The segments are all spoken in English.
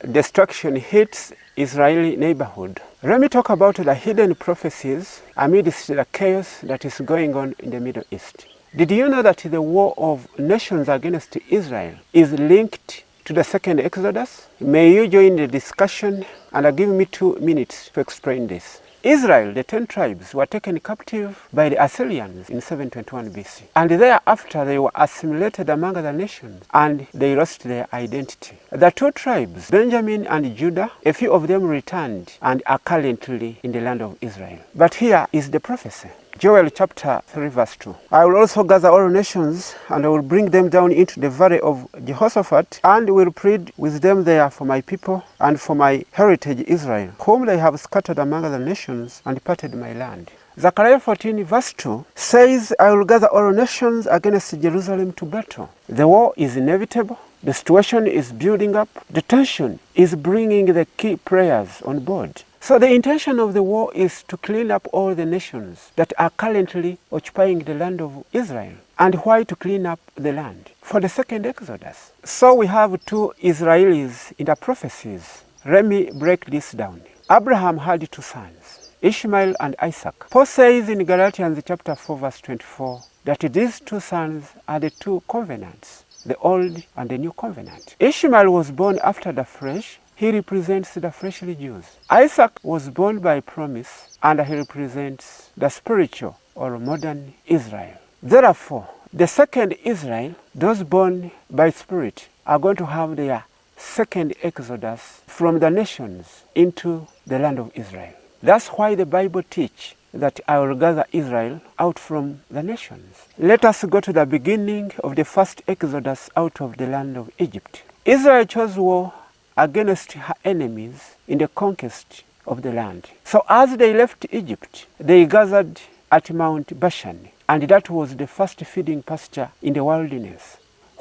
destruction hits Israeli neighborhood. Let me talk about the hidden prophecies amidst the chaos that is going on in the Middle East. Did you know that the war of nations against Israel is linked to the second Exodus? May you join the discussion and give me 2 minutes to explain this. Israel, the 10 tribes, were taken captive by the Assyrians in 721 BC. And thereafter they were assimilated among the nations and they lost their identity. The 2 tribes, Benjamin and Judah, a few of them returned and are currently in the land of Israel. But here is the prophecy. Joel chapter 3 verse 2. I will also gather all nations, and I will bring them down into the valley of Jehoshaphat, and will plead with them there for my people and for my heritage Israel, whom they have scattered among the nations and parted my land. Zechariah 14 verse 2 says, I will gather all nations against Jerusalem to battle. The war is inevitable. The situation is building up. The tension is bringing the key players on board. So the intention of the war is to clean up all the nations that are currently occupying the land of Israel. And why to clean up the land? For the second Exodus. So we have 2 Israelis in the prophecies. Let me break this down. Abraham had 2 sons, Ishmael and Isaac. Paul says in Galatians chapter 4 verse 24 that these 2 sons are the 2 covenants, the old and the new covenant. Ishmael was born after the flesh. He represents the fleshly Jews. Isaac was born by promise, and he represents the spiritual or modern Israel. Therefore, the second Israel, those born by spirit, are going to have their second exodus from the nations into the land of Israel. That's why the Bible teaches that I will gather Israel out from the nations. Let us go to the beginning of the first exodus out of the land of Egypt. Israel chose war against her enemies in the conquest of the land. So as they left Egypt, they gathered at Mount Bashan, and that was the first feeding pasture in the wilderness,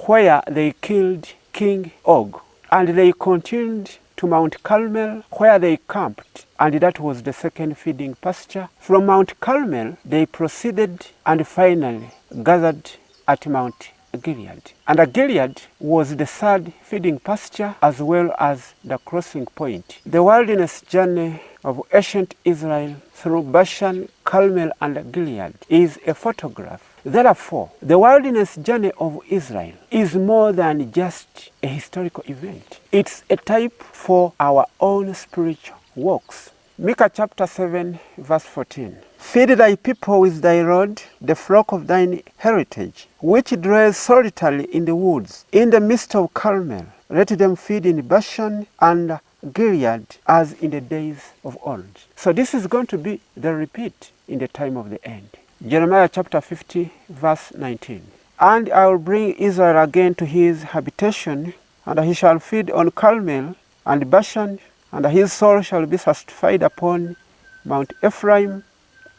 where they killed King Og, and they continued to Mount Carmel, where they camped, and that was the second feeding pasture. From Mount Carmel, they proceeded and finally gathered at Mount Gilead. And Gilead was the 3rd feeding pasture as well as the crossing point. The wilderness journey of ancient Israel through Bashan, Carmel, and Gilead is a photograph. Therefore, the wilderness journey of Israel is more than just a historical event. It's a type for our own spiritual walks. Micah chapter 7 verse 14. Feed thy people with thy rod, the flock of thine heritage, which dwells solitarily in the woods, in the midst of Carmel. Let them feed in Bashan and Gilead as in the days of old. So this is going to be the repeat in the time of the end. Jeremiah chapter 50 verse 19. And I will bring Israel again to his habitation, and he shall feed on Carmel and Bashan, and his soul shall be satisfied upon Mount Ephraim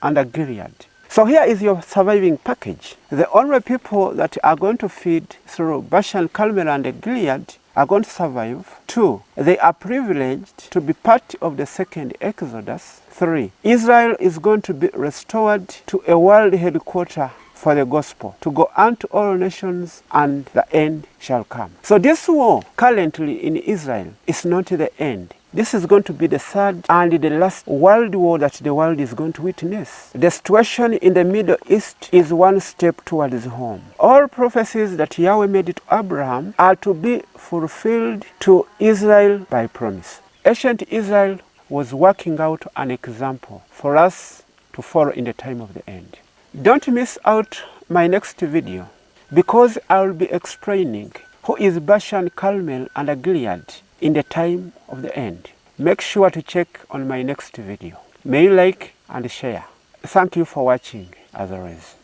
and Gilead. So here is your surviving package. The only people that are going to feed through Bashan, Carmel, and Gilead are going to survive. 2, they are privileged to be part of the second Exodus. 3, Israel is going to be restored to a world headquarters for the gospel, to go unto all nations, and the end shall come. So this war currently in Israel is not the end. This is going to be the 3rd and the last world war that the world is going to witness. The situation in the Middle East is one step towards home. All prophecies that Yahweh made to Abraham are to be fulfilled to Israel by promise. Ancient Israel was working out an example for us to follow in the time of the end. Don't miss out my next video, because I will be explaining who is Bashan, Carmel, and Gilead in the time of the end. Make sure to check on my next video. May you like and share. Thank you for watching as always.